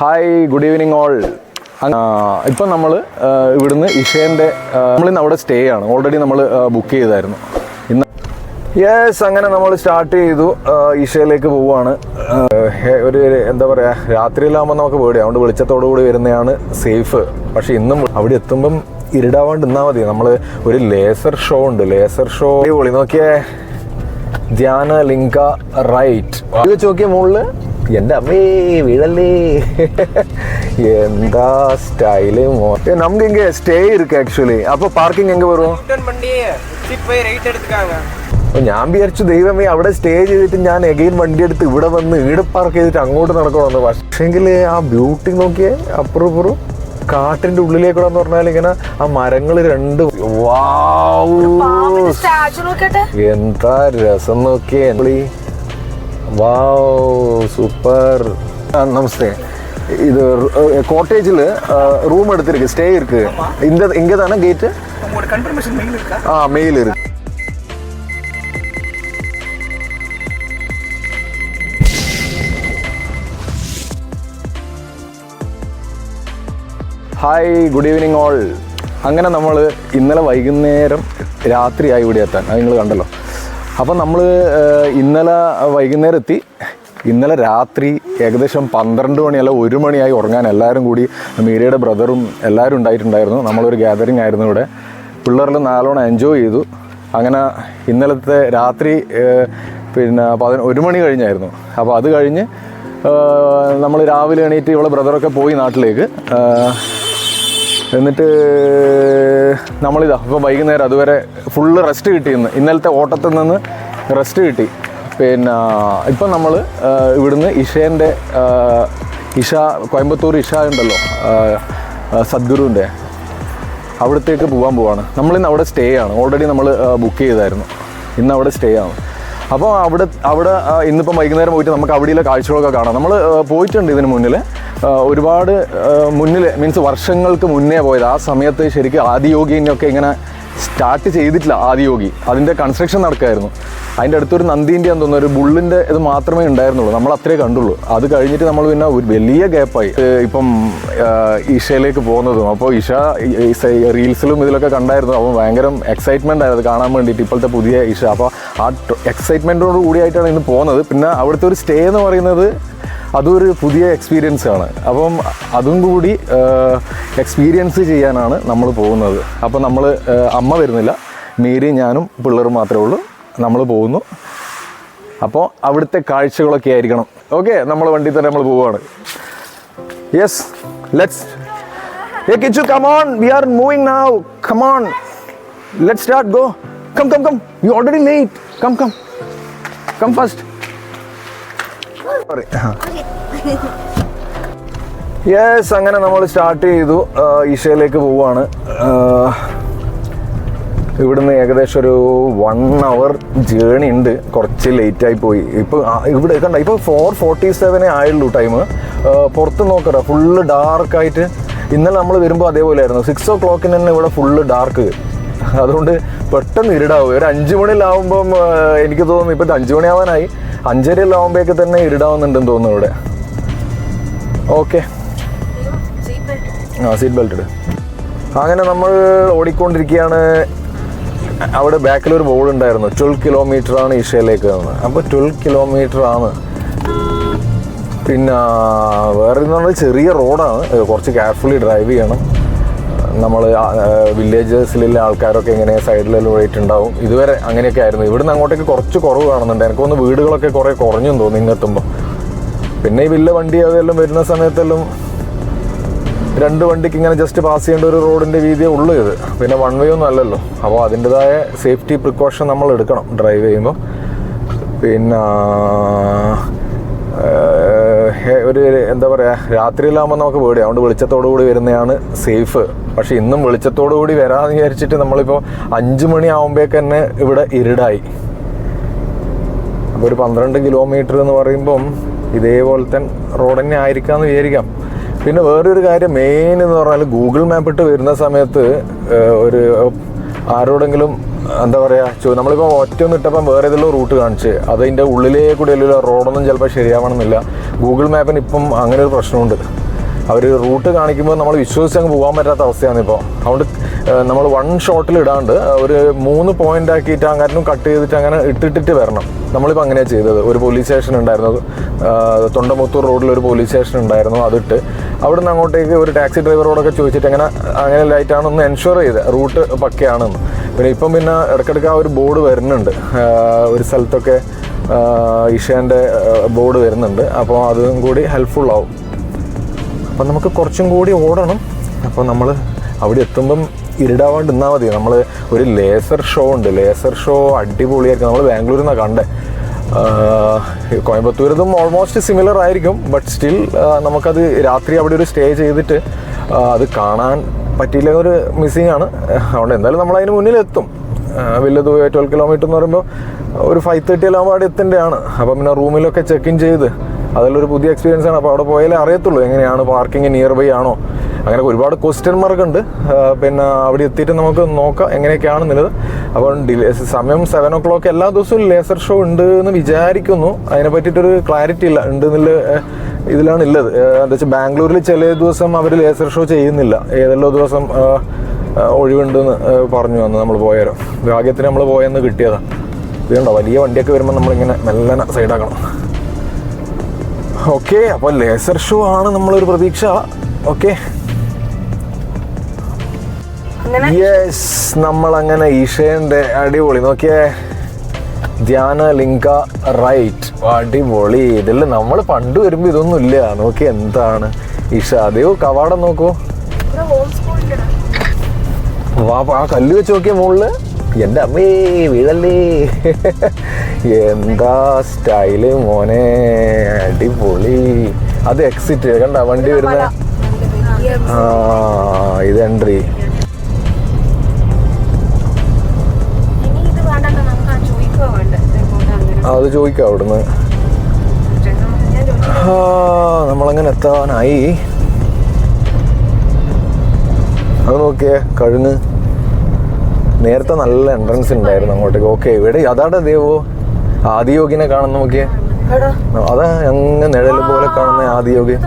Hi, good evening all. ഇപ്പം നമ്മൾ ഇവിടുന്ന് ഇഷേൻ്റെ നമ്മളിന്ന് അവിടെ സ്റ്റേ ആണ്. ഓൾറെഡി നമ്മൾ ബുക്ക് ചെയ്തായിരുന്നു ഇന്ന്. യെസ്, അങ്ങനെ നമ്മൾ സ്റ്റാർട്ട് ചെയ്തു. ഇഷയിലേക്ക് പോവുകയാണ്. ഒരു എന്താ പറയുക, രാത്രിയിലാകുമ്പോൾ നമുക്ക് പേടിയാണ്, അതുകൊണ്ട് വെളിച്ചത്തോടു കൂടി വരുന്നതാണ് സേഫ്. പക്ഷേ ഇന്നും അവിടെ എത്തുമ്പം ഇരുടാവാണ്ട് നിന്നാൽ മതി. നമ്മൾ ഒരു ലേസർ ഷോ ഉണ്ട്, ലേസർ ഷോ പൊളി. നോക്കിയേ, ധ്യാന ലിംഗ റൈറ്റ് വെച്ച് നോക്കിയ മുകളിൽ. എൻ്റെ അമ്മേ വീഴല്ലേ, എന്താ സ്റ്റൈല്. നമുക്ക് ഇங்கே സ്റ്റേ இருக்கு ആക്ച്വലി. അപ്പോൾ പാർക്കിംഗ് എங்கே വരും? ഞാൻ വിചാരിച്ചു ദൈവമേ അവിടെ സ്റ്റേ ചെയ്തിട്ട് ഞാൻ എഗെയിൻ വണ്ടി എടുത്ത് ഇവിടെ വന്ന് ഈടെ പാർക്ക് ചെയ്തിട്ട് അങ്ങോട്ട് നടക്കണമെന്ന്. പക്ഷേങ്കിൽ ആ ബ്യൂട്ടി നോക്കിയേ, അപ്പുറം കാട്ടിന്റെ ഉള്ളിലേക്കൂടെ എന്ന് പറഞ്ഞാൽ ഇങ്ങനെ ആ മരങ്ങൾ രണ്ട്, എന്താ രസം നോക്കിയേ. വാവ്, സൂപ്പർ. നമസ്തേ. இது கோட்டேஜில் ரூம் எடுத்திருக்கு, ஸ்டே இருக்கு. இங்கே தானே கேட்டு? மெயில் இருக்கு. Hi, good evening all. അങ്ങനെ നമ്മൾ ഇന്നലെ വൈകുന്നേരം രാത്രിയായി ഇവിടെ എത്താൻ. അത് നിങ്ങൾ കണ്ടല്ലോ. അപ്പം നമ്മൾ ഇന്നലെ വൈകുന്നേരം എത്തി. ഇന്നലെ രാത്രി ഏകദേശം 12 മണി അല്ല 1 മണിയായി ഉറങ്ങാൻ. എല്ലാവരും കൂടി, മീരയുടെ ബ്രദറും എല്ലാവരും ഉണ്ടായിട്ടുണ്ടായിരുന്നു. നമ്മളൊരു ഗ്യാതറിങ് ആയിരുന്നു ഇവിടെ. പിള്ളേരെല്ലാം നല്ലോണം എൻജോയ് ചെയ്തു. അങ്ങനെ ഇന്നലത്തെ രാത്രി പിന്നെ 1 മണി കഴിഞ്ഞായിരുന്നു. അപ്പോൾ അത് കഴിഞ്ഞ് നമ്മൾ രാവിലെ എണീറ്റ് ഇവിടെ ബ്രദറൊക്കെ പോയി നാട്ടിലേക്ക്. എന്നിട്ട് നമ്മളിതാ ഇപ്പോൾ വൈകുന്നേരം അതുവരെ ഫുള്ള് റെസ്റ്റ് കിട്ടി. ഇന്നലത്തെ ഓട്ടത്തിൽ നിന്ന് റെസ്റ്റ് കിട്ടി. പിന്നെ ഇപ്പം നമ്മൾ ഇവിടുന്ന് ഇഷേൻ്റെ കോയമ്പത്തൂർ ഇഷ ഉണ്ടല്ലോ, സദ്ഗുരുവിൻ്റെ അവിടത്തേക്ക് പോകാൻ പോവാണ്. നമ്മളിന്ന് അവിടെ സ്റ്റേ ആണ്. ഓൾറെഡി നമ്മൾ ബുക്ക് ചെയ്തായിരുന്നു. ഇന്ന് അവിടെ സ്റ്റേ ആണ്. അപ്പോൾ അവിടെ ഇന്നിപ്പം വൈകുന്നേരം പോയിട്ട് നമുക്ക് അവിടെയുള്ള കാഴ്ചകളൊക്കെ കാണാം. നമ്മൾ പോയിട്ടുണ്ട് ഇതിന് മുന്നിൽ, ഒരുപാട് മുന്നിൽ, മീൻസ് വർഷങ്ങൾക്ക് മുന്നേ പോയത്. ആ സമയത്ത് ശരിക്കും ആദിയോഗിനെയൊക്കെ ഇങ്ങനെ സ്റ്റാർട്ട് ചെയ്തിട്ടില്ല. ആദിയോഗി അതിൻ്റെ കൺസ്ട്രക്ഷൻ നടക്കുമായിരുന്നു. അതിൻ്റെ അടുത്തൊരു നന്ദീൻ്റെ തോന്നുന്നു, ഒരു ബുള്ളിൻ്റെ ഇത് മാത്രമേ ഉണ്ടായിരുന്നുള്ളൂ. നമ്മൾ അത്രേ കണ്ടുള്ളൂ. അത് കഴിഞ്ഞിട്ട് നമ്മൾ പിന്നെ ഒരു വലിയ ഗ്യാപ്പായി ഇപ്പം ഇഷയിലേക്ക് പോകുന്നതും. അപ്പോൾ ഇഷ റീൽസിലും ഇതിലൊക്കെ കണ്ടായിരുന്നു. അപ്പോൾ ഭയങ്കര എക്സൈറ്റ്മെൻ്റ് ആയത് കാണാൻ വേണ്ടിയിട്ട്, ഇപ്പോഴത്തെ പുതിയ ഇഷ. അപ്പോൾ ആ എക്സൈറ്റ്മെൻറ്റോട് കൂടിയായിട്ടാണ് ഇന്ന് പോകുന്നത്. പിന്നെ അവിടുത്തെ ഒരു സ്റ്റേ എന്ന് പറയുന്നത് അതൊരു പുതിയ എക്സ്പീരിയൻസ് ആണ്. അപ്പം അതും കൂടി എക്സ്പീരിയൻസ് ചെയ്യാനാണ് നമ്മൾ പോകുന്നത്. അപ്പോൾ നമ്മൾ അമ്മ വരുന്നില്ല, മീരയും ഞാനും പിള്ളേരും മാത്രമേ ഉള്ളൂ. നമ്മൾ പോകുന്നു. അപ്പോൾ അവിടുത്തെ കാഴ്ചകളൊക്കെ ആയിരിക്കണം. ഓക്കെ, നമ്മൾ വണ്ടി തന്നെ നമ്മൾ പോവുകയാണ്. Yes, let's Kichu, come on, we are moving now. Come on, let's start, go. Come, you already late. Come first. Yes, അങ്ങനെ നമ്മൾ സ്റ്റാർട്ട് ചെയ്തു. ഇഷയിലേക്ക് പോവുകയാണ്. ഇവിടുന്ന് ഏകദേശം ഒരു 1 hour ജേണി ഉണ്ട്. കുറച്ച് ലേറ്റായി പോയി. ഇപ്പോൾ ഇവിടെ കണ്ട, ഇപ്പോൾ 4:47 ആയുള്ളൂ ടൈം. പുറത്ത് നോക്കറ ഫുള്ള് ഡാർക്കായിട്ട്. ഇന്നലെ നമ്മൾ വരുമ്പോൾ അതേപോലെ ആയിരുന്നു. 6 o'clock തന്നെ ഇവിടെ ഫുള്ള് ഡാർക്ക്. അതുകൊണ്ട് പെട്ടെന്ന് ഇരുടാവും. ഒരു 5 മണിയിലാവുമ്പം എനിക്ക് തോന്നുന്നു, ഇപ്പോൾ 5 മണിയാവാനായി, 5:30 തന്നെ ഇരുടാവുന്നുണ്ടെന്ന് തോന്നുന്നു ഇവിടെ. ഓക്കെ, സീറ്റ് ബെൽറ്റ് ഇട്. അങ്ങനെ നമ്മൾ ഓടിക്കൊണ്ടിരിക്കുകയാണ്. അവിടെ ബാക്കിലൊരു ബോർഡ് ഉണ്ടായിരുന്നു, 12 kilometer ആണ് ഇഷയിലേക്ക് എന്ന്. അപ്പോൾ 12 kilometer ആണ്. പിന്നെ വേറെ എന്ന് പറഞ്ഞാൽ ചെറിയ റോഡാണ്, കുറച്ച് കെയർഫുള്ളി ഡ്രൈവ് ചെയ്യണം. നമ്മൾ വില്ലേജസിലുള്ള ആൾക്കാരൊക്കെ ഇങ്ങനെ സൈഡിലെല്ലാം ഓടിയിട്ടുണ്ടാവും. ഇതുവരെ അങ്ങനെയൊക്കെ ആയിരുന്നു. ഇവിടുന്ന് അങ്ങോട്ടേക്ക് കുറച്ച് കുറവ് കാണുന്നുണ്ട്. എനിക്ക് തോന്നുന്നു വീടുകളൊക്കെ കുറേ കുറഞ്ഞു തോന്നുന്നു ഇങ്ങെത്തുമ്പോൾ. പിന്നെ ഈ വലിയ വണ്ടി അതെല്ലാം വരുന്ന സമയത്തെല്ലാം 2 വണ്ടിക്ക് ഇങ്ങനെ ജസ്റ്റ് പാസ് ചെയ്യേണ്ട ഒരു റോഡിൻ്റെ വീതിയേ ഉള്ളൂ ഇത്. പിന്നെ 1 way ഒന്നും അല്ലല്ലോ. അപ്പോൾ അതിൻ്റെതായ സേഫ്റ്റി പ്രിക്കോഷൻ നമ്മൾ എടുക്കണം ഡ്രൈവ് ചെയ്യുമ്പോൾ. പിന്നെ ഒരു എന്താ പറയുക, രാത്രിയിലാകുമ്പോൾ നമുക്ക് പേടിയാണ്, അതുകൊണ്ട് വെളിച്ചത്തോടു കൂടി വരുന്നതാണ് സേഫ്. പക്ഷേ ഇന്നും വെളിച്ചത്തോടു കൂടി വരാമെന്ന് വിചാരിച്ചിട്ട് നമ്മളിപ്പോൾ 5 മണി ആകുമ്പോഴേക്ക് തന്നെ ഇവിടെ ഇരുടായി. അപ്പോൾ ഒരു 12 kilometer എന്ന് പറയുമ്പം ഇതേപോലത്തെ റോഡ് തന്നെ ആയിരിക്കാമെന്ന് വിചാരിക്കാം. പിന്നെ വേറൊരു കാര്യം മെയിൻ എന്ന് പറഞ്ഞാൽ, ഗൂഗിൾ മാപ്പ് ഇട്ട് വരുന്ന സമയത്ത് ഒരു ആരോടെങ്കിലും എന്താ പറയുക, നമ്മളിപ്പോൾ ഒറ്റൊന്നും ഇട്ടപ്പം വേറെ ഏതെങ്കിലും റൂട്ട് കാണിച്ച് അതിൻ്റെ ഉള്ളിലേ കൂടി അല്ലല്ലോ, റോഡൊന്നും ചിലപ്പോൾ ശരിയാവണമെന്നില്ല. ഗൂഗിൾ മാപ്പിന് ഇപ്പം അങ്ങനെ ഒരു പ്രശ്നമുണ്ട്. അവർ റൂട്ട് കാണിക്കുമ്പോൾ നമ്മൾ വിശ്വസിച്ച് അങ്ങ് പോകാൻ പറ്റാത്ത അവസ്ഥയാണ് ഇപ്പോൾ. അതുകൊണ്ട് നമ്മൾ വൺ ഷോട്ടിൽ ഇടാണ്ട് ഒരു 3 പോയിന്റ് ആക്കിയിട്ട് അങ്ങനെ കട്ട് ചെയ്തിട്ട് അങ്ങനെ ഇട്ടിട്ട് വരണം. നമ്മളിപ്പോൾ അങ്ങനെയാണ് ചെയ്തത്. ഒരു പോലീസ് സ്റ്റേഷൻ ഉണ്ടായിരുന്നു, തൊണ്ടമുത്തൂർ റോഡിൽ ഒരു പോലീസ് സ്റ്റേഷൻ ഉണ്ടായിരുന്നു. അതിട്ട് അവിടുന്ന് അങ്ങോട്ടേക്ക് ഒരു ടാക്സി ഡ്രൈവറോടൊക്കെ ചോദിച്ചിട്ട് അങ്ങനെ ലൈറ്റാണെന്ന് എൻഷുർ ചെയ്ത് റൂട്ട് പക്കയാണെന്ന്. പിന്നെ ഇപ്പം പിന്നെ ഇടയ്ക്കിടയ്ക്ക് ആ ഒരു ബോർഡ് വരുന്നുണ്ട്, ഒരു സ്ഥലത്തൊക്കെ ഇഷേൻ്റെ ബോർഡ് വരുന്നുണ്ട്. അപ്പോൾ അതും കൂടി ഹെൽപ്ഫുള്ളാവും. അപ്പം നമുക്ക് കുറച്ചും കൂടി ഓടണം. അപ്പോൾ നമ്മൾ അവിടെ എത്തുമ്പം ഇരുടാവാണ്ട് നിന്നാൽ മതി. നമ്മൾ ഒരു ലേസർ ഷോ ഉണ്ട്, ലേസർ ഷോ അടിപൊളിയായിരിക്കും. നമ്മൾ ബാംഗ്ലൂരിൽ നിന്നാണ് കണ്ടത്. കോയമ്പത്തൂരതും ഓൾമോസ്റ്റ് സിമിലർ ആയിരിക്കും, ബട്ട് സ്റ്റിൽ നമുക്കത് രാത്രി അവിടെ ഒരു സ്റ്റേ ചെയ്തിട്ട് അത് കാണാൻ പറ്റിയില്ല, ഒരു മിസ്സിങ് ആണ്. അതുകൊണ്ട് എന്തായാലും നമ്മളതിന് മുന്നിലെത്തും. വലിയ 12 കിലോമീറ്റർ എന്ന് പറയുമ്പോൾ ഒരു 5:30 എല്ലാം അവിടെ എത്തേണ്ടതാണ്. അപ്പം പിന്നെ റൂമിലൊക്കെ ചെക്ക് ഇൻ ചെയ്ത് അതിലൊരു പുതിയ എക്സ്പീരിയൻസ് ആണ്. അപ്പോൾ അവിടെ പോയാലേ അറിയത്തുള്ളൂ എങ്ങനെയാണ് പാർക്കിംഗ് നിയർ ബൈ ആണോ, അങ്ങനെ ഒരുപാട് ക്വസ്റ്റ്യൻ മാർക്ക് ഉണ്ട്. പിന്നെ അവിടെ എത്തിയിട്ട് നമുക്ക് നോക്കാം എങ്ങനെയൊക്കെയാണെന്നുള്ളത്. അപ്പോൾ സമയം 7 o'clock എല്ലാ ദിവസവും ലേസർ ഷോ ഉണ്ട് എന്ന് വിചാരിക്കുന്നു. അതിനെ പറ്റിയിട്ടൊരു ക്ലാരിറ്റി ഇല്ല, ഉണ്ട് എന്നുള്ള ഇതിലാണ് ഉള്ളത്. എന്താ വെച്ചാൽ ബാംഗ്ലൂരിൽ ചില ദിവസം അവർ ലേസർ ഷോ ചെയ്യുന്നില്ല, ഏതെല്ലോ ദിവസം ഒഴിവുണ്ടെന്ന് പറഞ്ഞു വന്ന് നമ്മൾ പോയാലോ. ഭാഗ്യത്തിന് നമ്മൾ പോയെന്ന് കിട്ടിയതാണ്. ഇതുണ്ടോ വലിയ വണ്ടിയൊക്കെ വരുമ്പോൾ നമ്മളിങ്ങനെ മെല്ലനെ സൈഡാക്കണം. ഓക്കെ, അപ്പോൾ ലേസർ ഷോ ആണ് നമ്മളൊരു പ്രതീക്ഷ. ഓക്കെ, യെസ്, നമ്മളങ്ങനെ ഈഷേൻ്റെ അടിപൊളി നോക്കിയേ, ധ്യാന ലിംഗ റൈറ്റ്, അടിപൊളി. ഇതെല്ലാം നമ്മൾ പണ്ട് വരുമ്പോൾ ഇതൊന്നും ഇല്ല. നോക്കി എന്താണ് ഈഷ, അതെയോ കവാടം നോക്കൂ. ആ കല്ല് വെച്ച് നോക്കിയ മുകളില്, എൻ്റെ അമ്മേ വീഴല്ലേ, എന്താ സ്റ്റൈല് മോനെ, അടിപൊളി. അത് എക്സിറ്റ് കണ്ട വണ്ടി വരുന്ന, ഇത് എൻട്രി. അത് ചോദിക്കാം അവിടുന്ന്. നമ്മളങ്ങനെ എത്താനായി. അത് നോക്കിയേ, കഴുങ്ങ്. നേരത്തെ നല്ല എൻട്രൻസ് ഉണ്ടായിരുന്നു അങ്ങോട്ടേക്ക്. ഓക്കെ, ഇവിടെ അതാടെ ദേവോ ആദിയോഗിനെ കാണുന്ന നോക്കിയേ, അതാ അങ്ങ് നിഴല് പോലെ കാണുന്ന ആദിയോഗി.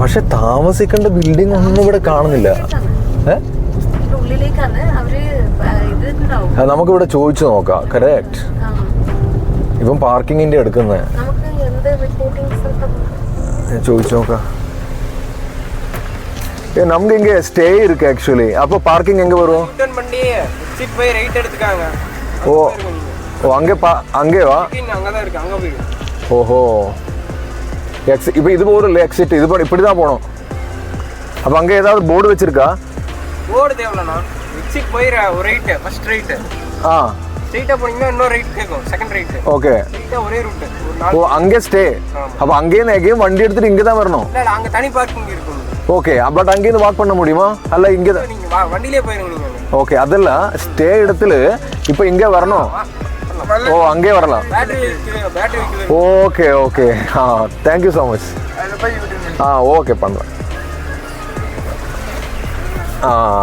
പക്ഷെ താമസിക്കേണ്ട ബിൽഡിംഗ് ഒന്നും ഇവിടെ കാണുന്നില്ല. നമുക്കിവിടെ ചോദിച്ചു നോക്കാം. കറക്റ്റ്, ഇപ്പം പാർക്കിങ്ങിന്റെ എടുക്കുന്നത് ചോദിച്ചു നോക്കാം. நமக்கு இங்கே ஸ்டே இருக்கு ஆக்சுவலி. அப்போ பார்க்கிங் எங்க வரும்? ரிட்டர்ன் பண்ணி எக்ஸிட் போய் ரைட் எடுத்துக்காங்க. ஓ அங்கேவா? அங்க தான் இருக்கு, அங்க போய். ஓஹோ, இப்போ இது போறல எக்ஸிட், இது இப்படி தான் போணும். அப்ப அங்க ஏதாவது போர்டு வச்சிருக்கா? போர்டு தேவலனா எக்ஸிட் போய் ரைட், ஃபர்ஸ்ட் ரைட். ஸ்ட்ரைட்டா போனீங்கன்னா இன்னொரு ரைட் கேக்கும், செகண்ட் ரைட். ஓகே, ஸ்ட்ரைட்டா ஒரே ரூட். ஓ, அங்கே ஸ்டே. அப்ப அங்கேயே எங்கேயும் வண்டி எடுத்துட்டு இங்க தான் வரணும்? இல்ல, அங்க தனி பார்க்கிங் இருக்கும். ஓகே, பட் அங்கேருந்து வாக் பண்ண முடியுமா? அல்ல இங்கே வண்டியிலே போயிருங்க. ஓகே, அதெல்லாம் ஸ்டே இடத்துல இப்போ இங்கே வரணும். ஓ, அங்கே வரலாம். Okay okay, thank you so much. Okay പന്ത്രണ്ട്.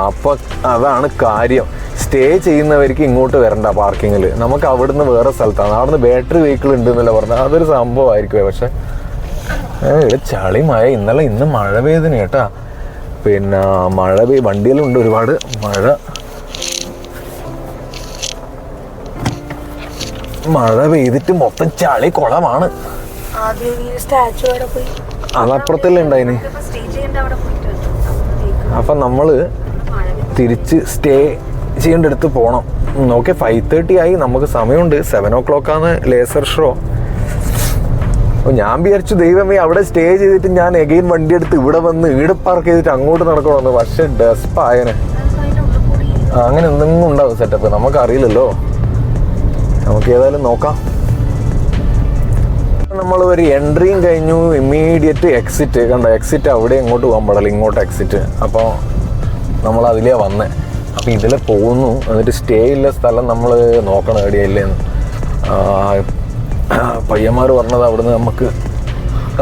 അപ്പോൾ അതാണ് കാര്യം. സ്റ്റേ ചെയ്യുന്നവർക്ക് ഇങ്ങോട്ട് വരണ്ട പാർക്കിങ്ങിൽ. നമുക്ക് അവിടുന്ന് വേറെ സ്ഥലത്താണ്, അവിടുന്ന് ബാറ്ററി വെഹിക്കിൾ ഉണ്ട് എന്നല്ല പറഞ്ഞാൽ അതൊരു സംഭവമായിരിക്കും. പക്ഷെ ഇവിടെ ചളി മഴ, ഇന്ന് മഴ പെയ്തിന് കേട്ടാ. പിന്നെ മഴ വണ്ടിയിലുണ്ട് ഒരുപാട് മഴ പെയ്തിട്ട് മൊത്തം ചളി കുളമാണ്. അതപ്പുറത്തല്ലേ ഉണ്ടായിന്. അപ്പം നമ്മള് തിരിച്ച് സ്റ്റേ ചെയ്യേണ്ട അടുത്ത് പോകണം. ഓക്കെ, 5:30 ആയി, നമുക്ക് സമയമുണ്ട്. 7 o'clock ആണ് ലേസർ ഷോ. അപ്പോൾ ഞാൻ വിചാരിച്ചു ദൈവമേ അവിടെ സ്റ്റേ ചെയ്തിട്ട് ഞാൻ എഗെയിൻ വണ്ടി എടുത്ത് ഇവിടെ വന്ന് ഈടെ പാർക്ക് ചെയ്തിട്ട് അങ്ങോട്ട് നടക്കണമെന്ന്. പക്ഷെ ഡെസ്പായനെ. അങ്ങനെ എന്തെങ്കിലും ഉണ്ടാവും സെറ്റപ്പ്, നമുക്കറിയില്ലല്ലോ. നമുക്ക് ഏതായാലും നോക്കാം. നമ്മൾ ഒരു എൻട്രിയും കഴിഞ്ഞു, ഇമ്മീഡിയറ്റ് എക്സിറ്റ്. കണ്ട എക്സിറ്റ് അവിടെ ഇങ്ങോട്ട് പോകാൻ പാടില്ല, ഇങ്ങോട്ട് എക്സിറ്റ്. അപ്പോൾ നമ്മൾ അതിലേ വന്നേ. അപ്പോൾ ഇതിലെ പോകുന്നു. എന്നിട്ട് സ്റ്റേ ഉള്ള സ്ഥലം നമ്മൾ നോക്കണം എവിടെയില്ലേന്ന്. പയ്യന്മാർ പറഞ്ഞത് അവിടുന്ന് നമുക്ക്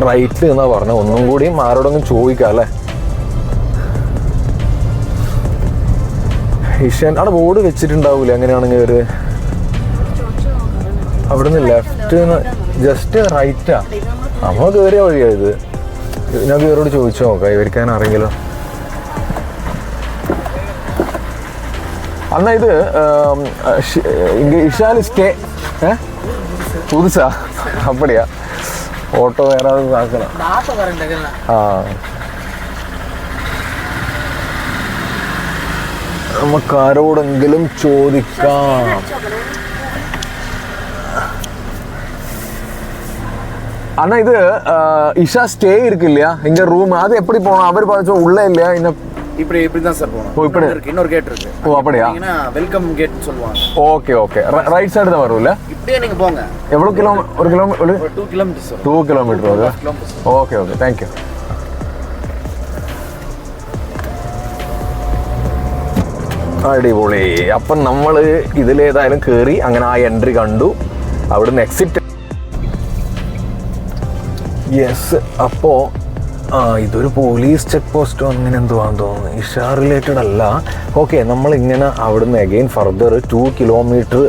റൈറ്റ് എന്നാണ് പറഞ്ഞത്. ഒന്നും കൂടിയും ആരോടെങ്കിലും ചോദിക്കാം അല്ലേ. ഈശാൻ അവിടെ ബോർഡ് വെച്ചിട്ടുണ്ടാവൂലേ അങ്ങനെയാണെങ്കിൽ ഒരു അവിടുന്ന് ലെഫ്റ്റ് ജസ്റ്റ് റൈറ്റാ. നമ്മൾ കയറിയ വഴിയാ ഇത്. ഞാൻ ഇവരോട് ചോദിച്ചു നോക്കാം, ഇവർക്കാൻ അറിയെങ്കിലോ. അന്നാ ഇത് ഇഷാൽ സ്റ്റേ പുതുസാ അപ്പടിയാ ഓട്ടോ വേറെ ആക്കണം. ആ നമുക്ക് ആരോടെങ്കിലും ചോദിക്കാം. அண்ணா இது இஷா ஸ்டே இருக்கு இல்லையா இங்க ரூம், அது எப்படி போகணும்? அவர் பார்த்து உள்ள இல்லையா? இப்படி தான் சார் போகணும். இப்படி இருக்கு, இன்னொரு கேட் இருக்கு. ஓ அப்படியா? வெல்கம் கேட்னு சொல்லுவாங்க. Okay okay. ரைட் சைடு தான் வரும்ல? இப்படியே நீங்க போங்க. எவ்வளவு கிலோமீட்டர்? ஒரு கிலோமீட்டர் 2 கிலோமீட்டர் சார். 2 கிலோமீட்டர் வருது. Okay okay, thank you. അടിപൊളി. അപ്പം നമ്മൾ ഇതിലേതായാലും കയറി അങ്ങനെ ആ എൻട്രി കണ്ടു, അവിടുന്ന് എക്സിറ്റ്. യെസ്. അപ്പോൾ ഇതൊരു പോലീസ് ചെക്ക് പോസ്റ്റോ അങ്ങനെ എന്തുവാന്ന് തോന്നുന്നു. ഇഷ റിലേറ്റഡ് അല്ല. ഓക്കെ, നമ്മളിങ്ങനെ അവിടുന്ന് അഗെയിൻ ഫർദർ 2 കിലോമീറ്റർ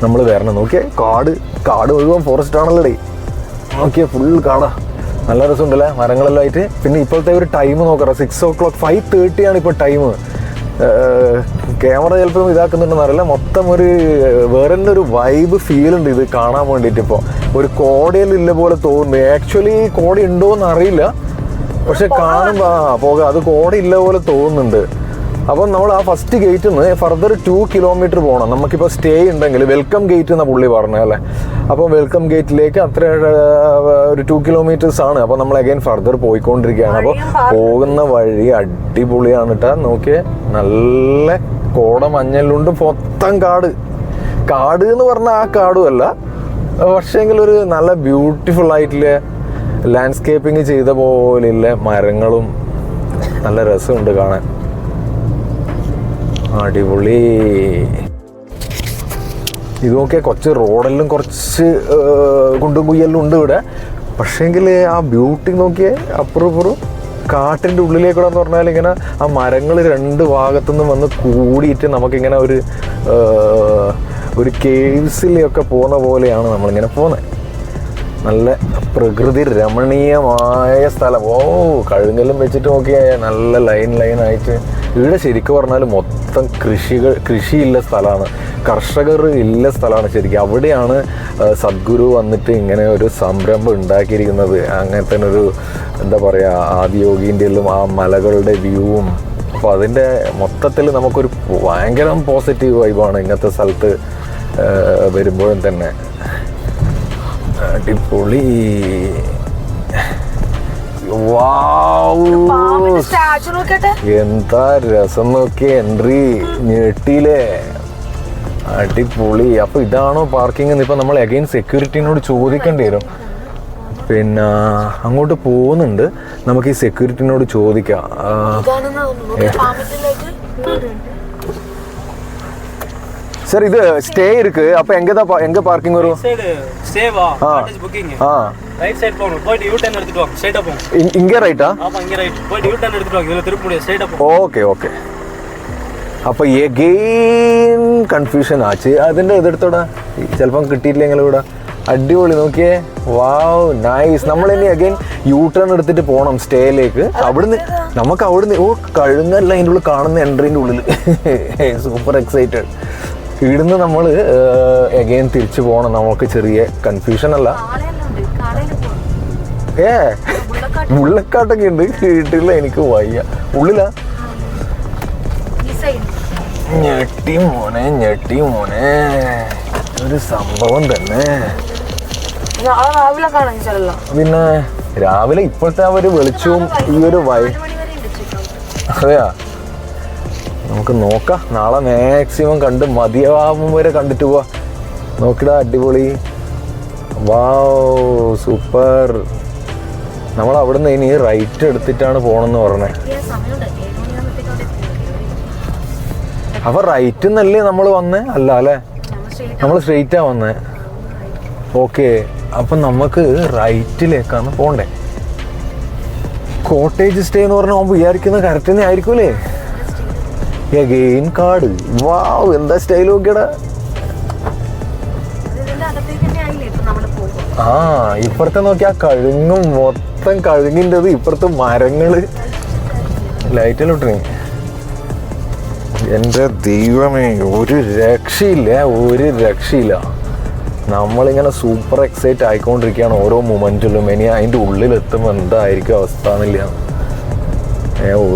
നമ്മൾ വരണം. നോക്കിയേ, കാട് മുഴുവൻ ഫോറസ്റ്റ് ആണല്ലേ. നോക്കിയേ, ഫുൾ കാടാ. നല്ല രസമുണ്ടല്ലേ മരങ്ങളെല്ലാം ആയിട്ട്. പിന്നെ ഇപ്പോഴത്തെ ഒരു ടൈം നോക്കാം, 6 o'clock 5:30 ആണ് ഇപ്പോൾ ടൈം. ക്യാമറ ചിലപ്പോൾ ഇതാക്കുന്നുണ്ടെന്ന് അറിയില്ല. മൊത്തം ഒരു വേറെ തന്നെ ഒരു വൈബ് ഫീൽ ഉണ്ട് ഇത് കാണാൻ വേണ്ടിയിട്ട്. ഇപ്പോൾ ഒരു കോടയിലില്ല പോലെ തോന്നുന്നു. ആക്ച്വലി കോട ഉണ്ടോ എന്ന് അറിയില്ല, പക്ഷെ കാണുമ്പോൾ പോകാം, അത് കോട ഇല്ല പോലെ തോന്നുന്നുണ്ട്. അപ്പം നമ്മൾ ആ ഫസ്റ്റ് ഗേറ്റിൽ നിന്ന് ഫർദർ 2 കിലോമീറ്റർ പോകണം. നമുക്കിപ്പോൾ സ്റ്റേ ഉണ്ടെങ്കിൽ വെൽക്കം ഗേറ്റ് എന്ന പുള്ളി പറഞ്ഞല്ലേ. അപ്പോൾ വെൽക്കം ഗേറ്റിലേക്ക് അത്ര ഒരു 2 കിലോമീറ്റേഴ്സ് ആണ്. അപ്പോൾ നമ്മൾ അഗൈൻ ഫർദർ പോയിക്കൊണ്ടിരിക്കുകയാണ്. അപ്പോൾ പോകുന്ന വഴി അടിപൊളിയാണ് കേട്ടോ. നോക്കിയേ, നല്ല കോട മഞ്ഞലുണ്ട്, മൊത്തം കാട് എന്ന് പറഞ്ഞാൽ ആ കാടുമല്ല, പക്ഷേങ്കിൽ ഒരു നല്ല ബ്യൂട്ടിഫുൾ ആയിട്ടുള്ള ലാൻഡ്സ്കേപ്പിംഗ് ചെയ്ത പോലെയുള്ള മരങ്ങളും നല്ല രസമുണ്ട് കാണാൻ. അടിപൊളി. ഇതൊക്കെ കുറച്ച് റോഡെല്ലാം കുറച്ച് കുണ്ടും കുയ്യെല്ലാം ഉണ്ട് ഇവിടെ, പക്ഷേങ്കിൽ ആ ബ്യൂട്ടി നോക്കിയേ. അപ്പുറം കാട്ടിൻ്റെ ഉള്ളിലേക്കൂടെ എന്ന് പറഞ്ഞാൽ ഇങ്ങനെ ആ മരങ്ങൾ 2 ഭാഗത്തുനിന്നും വന്ന് കൂടിയിട്ട് നമുക്കിങ്ങനെ ഒരു കേവ്സിലൊക്കെ പോകുന്ന പോലെയാണ് നമ്മളിങ്ങനെ പോകുന്നത്. നല്ല പ്രകൃതി രമണീയമായ സ്ഥലം. ഓ, കഴുങ്ങെല്ലാം വെച്ചിട്ട് നോക്കിയേ, നല്ല ലൈനായിട്ട്. ഇവിടെ ശരിക്കും പറഞ്ഞാൽ മൊത്തം കൃഷിയുള്ള സ്ഥലമാണ്, കർഷകർ ഇല്ല സ്ഥലമാണ് ശരിക്കും. അവിടെയാണ് സദ്ഗുരു വന്നിട്ട് ഇങ്ങനെ ഒരു സംരംഭം ഉണ്ടാക്കിയിരിക്കുന്നത്. അങ്ങനത്തെ ഒരു എന്താ പറയുക, ആദിയോഗിൻ്റെ എല്ലാം ആ മലകളുടെ വ്യൂവും. അപ്പോൾ അതിൻ്റെ മൊത്തത്തിൽ നമുക്കൊരു ഭയങ്കര പോസിറ്റീവ് വൈബാണ് ഇങ്ങനത്തെ സ്ഥലത്ത് വരുമ്പോഴും തന്നെ. അടിപൊളി. എന്താ രസം നോക്കിയ എൻട്രി, ഞെട്ടിയില്ലേ. അടിപൊളി. അപ്പൊ ഇതാണോ പാർക്കിംഗ്? ഇപ്പൊ നമ്മൾ അഗൈൻ സെക്യൂരിറ്റിനോട് ചോദിക്കേണ്ടി വരും. പിന്നെ അങ്ങോട്ട് പോകുന്നുണ്ട്, നമുക്ക് ഈ സെക്യൂരിറ്റിനോട് ചോദിക്കാം. சார் இது ஸ்டே இருக்கு, அப்ப எங்க பார்க்கிங் வரும்? ஸ்டேவா காட்டேஜ் புக்கிங். ரைட் சைடு போணும், போய் யூ டர்ன் எடுத்துட்டு வாங்க, ஸ்ட்ரைட்டா போங்க. இங்க ரைட்டா? ஆமா, இங்க ரைட். போய் யூ டர்ன் எடுத்துட்டு வாங்க, இதுல திரும்ப முடியாது, ஸ்ட்ரைட்டா போங்க. ഓക്കെ. അപ്പൊ എഗെയിൻ കൺഫ്യൂഷൻ ആച്ച്. അതിന്റെ എതിർത്തോടാ ചിലപ്പം കിട്ടിയിട്ടില്ലെങ്കിൽ ഇവിടെ. അടിപൊളി. നോക്കിയേ, വാവ്, നൈസ്. നമ്മൾ ഇനി അഗൈൻ യൂ ടേൺ എടുത്തിട്ട് പോകണം സ്റ്റേയിലേക്ക്. നമുക്ക് അവിടുന്ന് കഴുങ്ങല്ല അതിൻ്റെ ഉള്ളിൽ കാണുന്ന എൻട്രീൻ്റെ ഉള്ളിൽ. Super excited. ഇവിടുന്ന് നമ്മൾ അഗൈൻ തിരിച്ചു പോകണം. നമുക്ക് ചെറിയ കൺഫ്യൂഷൻ അല്ല. മുള്ളക്കാട്ടൊക്കെ ഉണ്ട്, വീട്ടിൽ എനിക്ക് വയ്യ. ഉള്ളിലാ? ഞെട്ടി മോനെ, ഒരു സംഭവം തന്നെ. പിന്നെ രാവിലെ ഇപ്പോഴത്തെ ആ ഒരു വെളിച്ചവും ഈ ഒരു അതെയാ, നമുക്ക് നോക്കാം. നാളെ മാക്സിമം കണ്ട് മതിയാവും വരെ കണ്ടിട്ട് പോവാ. നോക്കിടാ, അടിപൊളി. വാവ്, സൂപ്പർ. നമ്മൾ അവിടുന്ന് ഇനി റൈറ്റ് എടുത്തിട്ടാണ് പോകണമെന്ന് പറഞ്ഞേ. അപ്പൊ റൈറ്റ് എന്നല്ലേ നമ്മൾ വന്നേ? അല്ല അല്ലേ, നമ്മൾ സ്ട്രെയിറ്റാ വന്നേ. ഓക്കെ, അപ്പം നമുക്ക് റൈറ്റിലേക്കാണ് പോകണ്ടേ. കോട്ടേജ് സ്റ്റേ എന്ന് പറഞ്ഞാൽ നമ്മൾ വിചാരിക്കുന്നത് കറക്റ്റ് തന്നെ ആയിരിക്കൂലേ. എഗെയിൻ കാട്. വാവ്, എന്താ സ്റ്റൈൽ നോക്കിയടാ. ആ ഇപ്പുറത്തെ നോക്കി ആ കഴുങ്ങും മൊത്തം കഴുങ്ങിൻ്റെത് ഇപ്പുറത്ത് മരങ്ങള് ലൈറ്റിലോട്ടേ. എൻ്റെ ദൈവമേ, ഒരു രക്ഷയില്ല, ഒരു രക്ഷയില്ല. നമ്മളിങ്ങനെ സൂപ്പർ എക്സൈറ്റ് ആയിക്കൊണ്ടിരിക്കുകയാണ് ഓരോ മൊമെൻറ്റിലും. ഇനി അതിൻ്റെ ഉള്ളിലെത്തുമ്പോൾ എന്തായിരിക്കും അവസ്ഥ എന്നില്ല.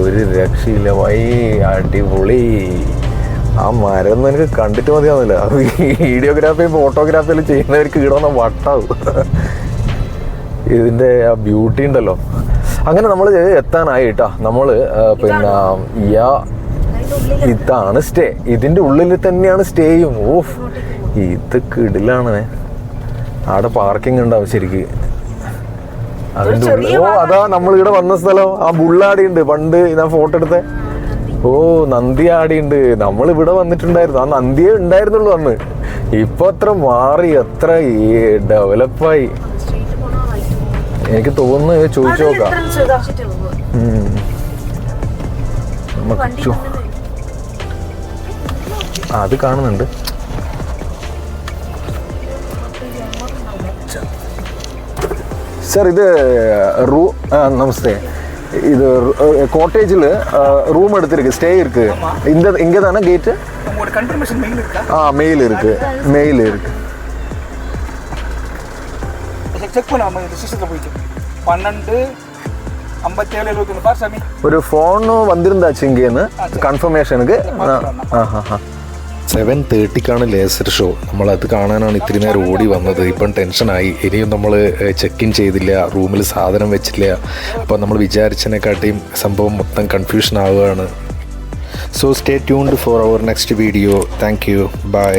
ഒരു രക്ഷയില്ല. വൈ അടിപൊളി. ആ മരം ഒന്നും എനിക്ക് കണ്ടിട്ട് മതിയാവുന്നില്ല. വീഡിയോഗ്രാഫിയും ഫോട്ടോഗ്രാഫിയെല്ലാം ചെയ്യുന്നവർക്ക് ഇടന്ന വട്ടാവും. ഇതിൻ്റെ ആ ബ്യൂട്ടി ഉണ്ടല്ലോ. അങ്ങനെ നമ്മൾ എത്താനായി കേട്ടോ. നമ്മൾ പിന്നെ ഇതാണ് സ്റ്റേ. ഇതിൻ്റെ ഉള്ളിൽ തന്നെയാണ് സ്റ്റേയും. ഓഫ്, ഇത് കിടിലാണ്. അവിടെ പാർക്കിംഗ് ഉണ്ടാവും ശരിക്ക് അതിൻ്റെ ഉള്ളിൽ. ഓ അതാ നമ്മളിവിടെ വന്ന സ്ഥലം. ആ ബുള്ളാടി ഉണ്ട് പണ്ട് ഞാൻ ഫോട്ടോ എടുത്തേ. ഓ നന്ദി ആടിയുണ്ട്. നമ്മളിവിടെ വന്നിട്ടുണ്ടായിരുന്നു. ആ നന്ദിയേ ഉണ്ടായിരുന്നുള്ളൂ അന്ന്. ഇപ്പൊ എത്ര മാറി, എത്ര ഡെവലപ്പായി. എനിക്ക് തോന്നുന്നു ചോദിച്ചു നോക്കാം. അത് കാണുന്നുണ്ട്. സാർ ഇത് നമസ്തേ. இது கோட்டேஜில் ரூம் எடுத்திருக்கு, ஸ்டே இருக்கு. இந்த இங்கே தானே கேட்டு? உங்களோட கன்ஃபர்மேஷன் மெயில் இருக்கா? மெயில் இருக்கு, மெயில் இருக்கு. செக் பண்ணாம இந்த சிஸ்டத்தில் போயிட்டு 12:57 பார் சாமி. ஒரு ஃபோன் வந்திருந்தாச்சு இங்கேன்னு കൺഫർമേഷനുക്ക്. 7:30 ലേസർ ഷോ. നമ്മളത് കാണാനാണ് ഇത്തിരി നേരം ഓടി വന്നത്. ഇപ്പം ടെൻഷനായി. ഇനിയും നമ്മൾ ചെക്ക് ഇൻ ചെയ്തില്ല, റൂമിൽ സാധനം വെച്ചില്ല. അപ്പോൾ നമ്മൾ വിചാരിച്ചതിനെക്കാട്ടിയും സംഭവം മൊത്തം കൺഫ്യൂഷൻ ആവുകയാണ്. So stay tuned for our next video. Thank you. By.